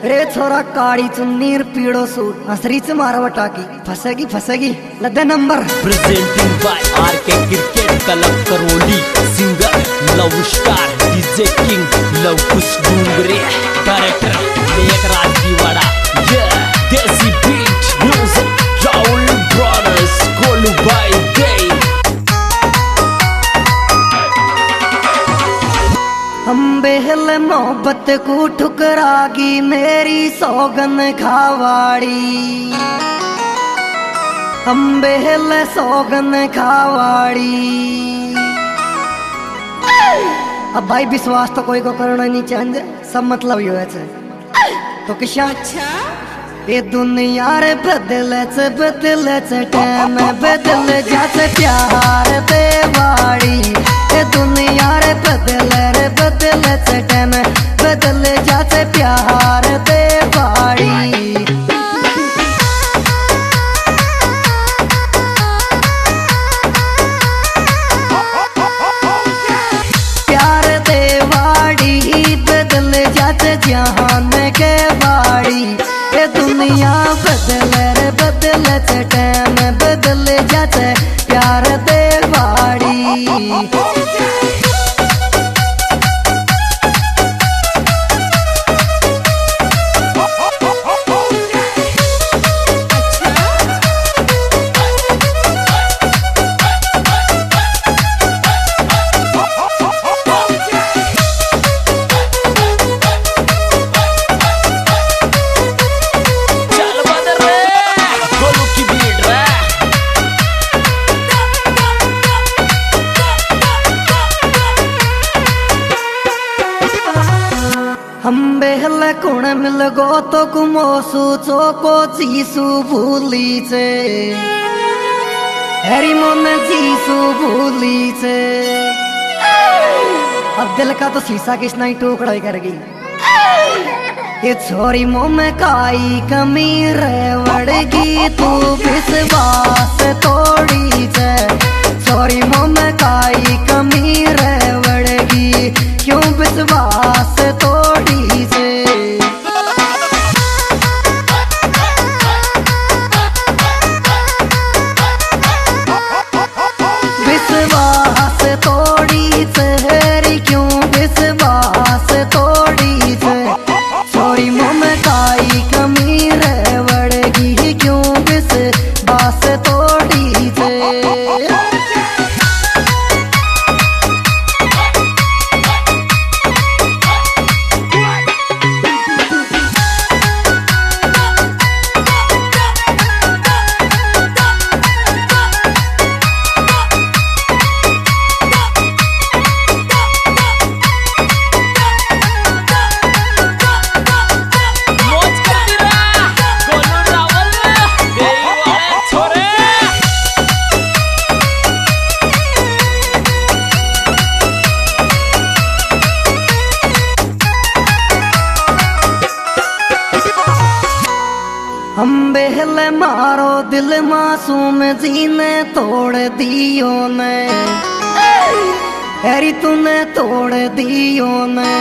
रे छोरा काड़ी चुन्नीर पीड़ो सूट हसरीच मारवटा की फसेगी फसेगी लदे number. Presenting by RK cricket club Karauli, singer love star DJ king Luv Kush Dungre, director Meghraj Diwara, desi beat music Rahul brothers, Golu बाई डे। हम बेहल मोहब्बत को ठुकरागी मेरी सौगन खावाड़ी, हम बेहल सौगन खावाड़ी। अब भाई विश्वास तो कोई को करना नहीं चाहिए, सब मतलब ये है तो किशा ये दुनिया रे बदले टाइम बदल जाते प्यार दे वाड़ी, ये दुनिया रे बदले टाइम बदल जाते प्यार दे वाड़ी। प्यार दे वाड़ी बदल जाते जहान के वाड़ी, ये दुनिया बदले टाइम बदल जाते प्यार दे वाड़ी। हम बेहल कुण मिल गो तो कुमोसु चोको चीसु भूली से, हरी मन चीसु भूली से। अब दिल का तो शीशा किसना ही टुकड़ा ही करेगी, ये छोरी मुँह में काई कमी रेवड़गी तू विश्वास तोड़ी से, छोरी मुँह में काई कमी रेवड़गी क्यों विश्वास तोड़ी से। विश्वास तोड़ी से हेरी क्यों विश्वास तोड़ी से, छोरी मुँह में काई कमी रेवड़गी क्यों विश्वास तोड़ी से। हम बेहल मारो दिल मासूम जीने तोड़ दियो ने, हैरी तूने तोड़ दियो ने।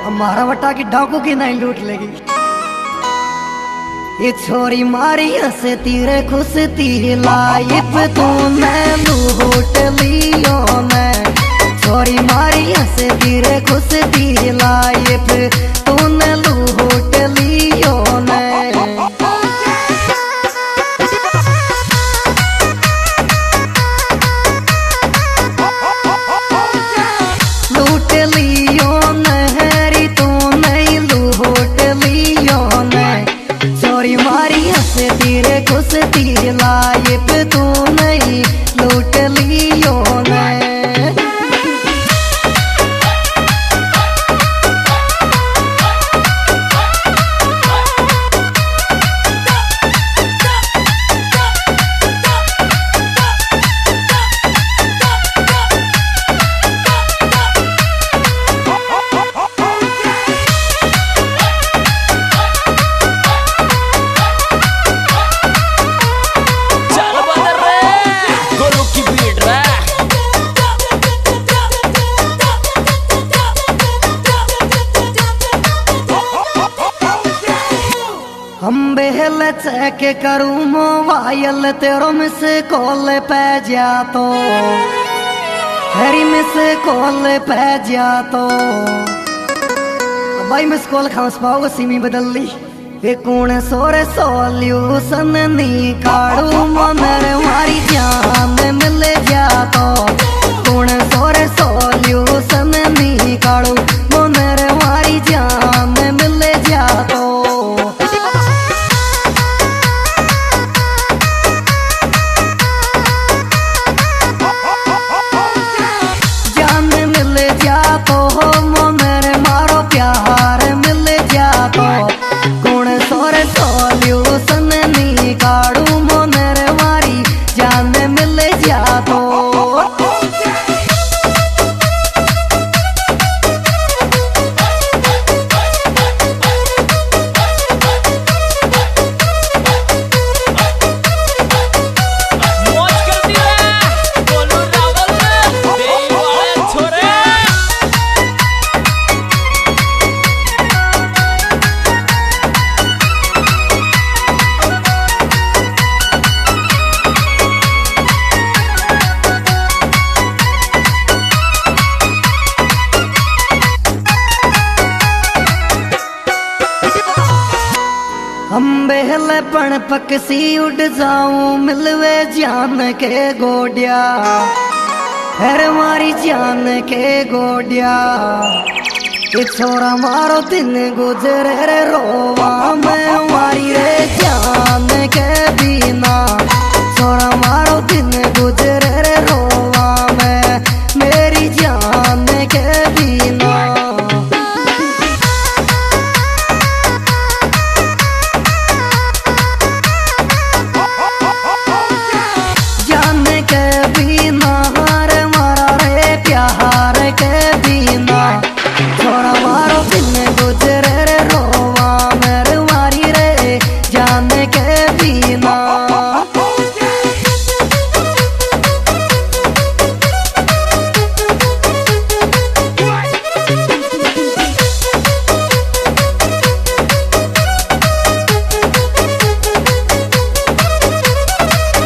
हमारा वटा की डाकू की नहीं लूट लेगी, ये छोरी मारी हंसे तीरे खुश ती लाइफ तूने लूट लियो ने, छोरी मारी हंसे तीरे खुश ती लाइफ तूने लूट लियो ने। लूट लियो ने हैरी तू नहीं लूट लियो ने, छोरी मारी हंसे तीरे खुश ती लाइफ तू नहीं लूट लियो ने। बेहल चेक करूं मोबाइल तेरो मिस कॉल पे जा तो हरी मिस कॉल पे जा तो भाई मिस कॉल खास पाओ सिमी बदल ली ये कौन सोरे सोल्यूशन नी काड़ू मनर मारी जान मिल जा तो कौन सोरे सोल्यूशन नी काड़ू मनर मारी जान मिल जा तो जान मिल जा तो मनर मारो प्यार मिल जा तो कौन सोरे सोल्यूशन नी काड़ू मनर मारी जान मिल जा तो मौज कर दिया गोलू रावल देई वाले छोरे। हम बेहल पण पकसी उड़ जाऊं मिलवे जान के गोडिया हर मारी जान के गोडिया ये छोरा मारो दिन गुजरे रे रोवा मैं मारी रे जान के बिना छोरा मारो दिन गुजरे रे रोवा मैं मेरी जान के बिना जान के बिना रे मारा रे प्यार के बिना छोरा मारो दिन गुजरे रे रोवा मेरे मारी रे जान के बिना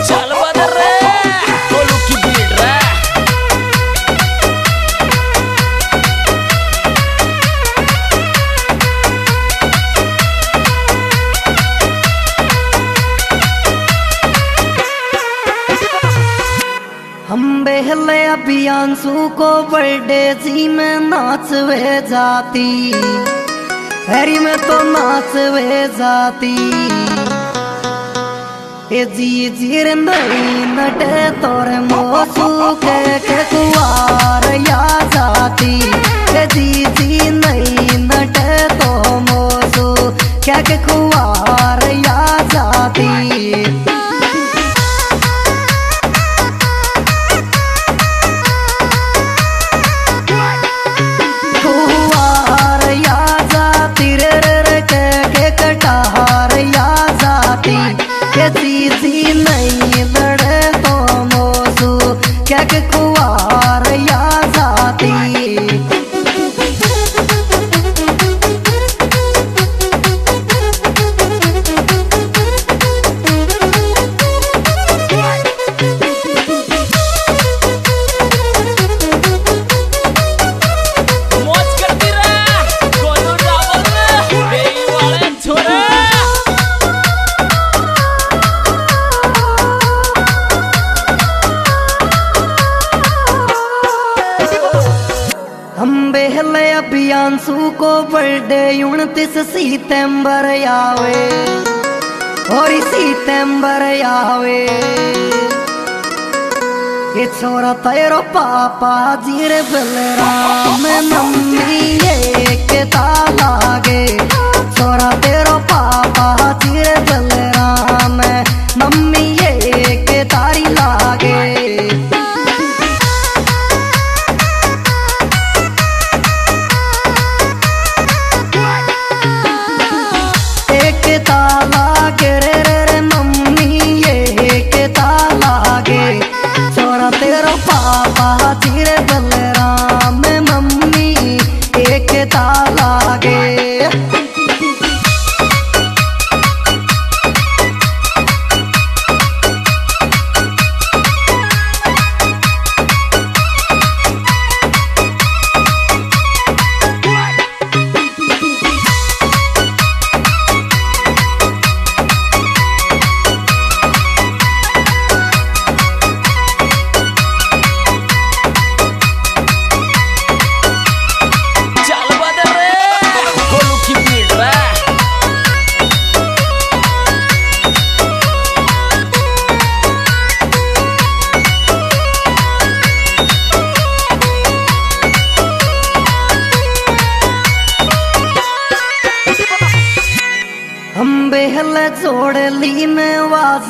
चल बदर रे गोलू की बीट रे। हम बेहले अभियांशु को बर्थडे जी में नाचवे जाती हरी में तो नाचवे जाती ए जी जीर नहीं नटे तोरे मोसू के कुआर या जाती ए जी नहीं नटे तो मोसू के कुआर या जाती कुवार या जाती रे रे रे के कटार या जाती के चीजी नहीं लड़े तो मोसू क्या के कुवार या जाती मौज कर दिया गोलू रावल देई वाले छोरे। हम बेहले अभियांशु को बर्थडे 29 सितंबर आवे और सितंबर आवे ये छोरा तेरो पापा जीर बलराम मम्मी एक तालागे छोरा तेरो पापा जीर बलराम मम्मी एक तारी लागे एक ताला के रे रे रे मम्मी एक ताला गे छोरा तेरा पापा जीरे बलराम मम्मी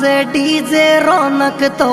से डीजे रौनक तो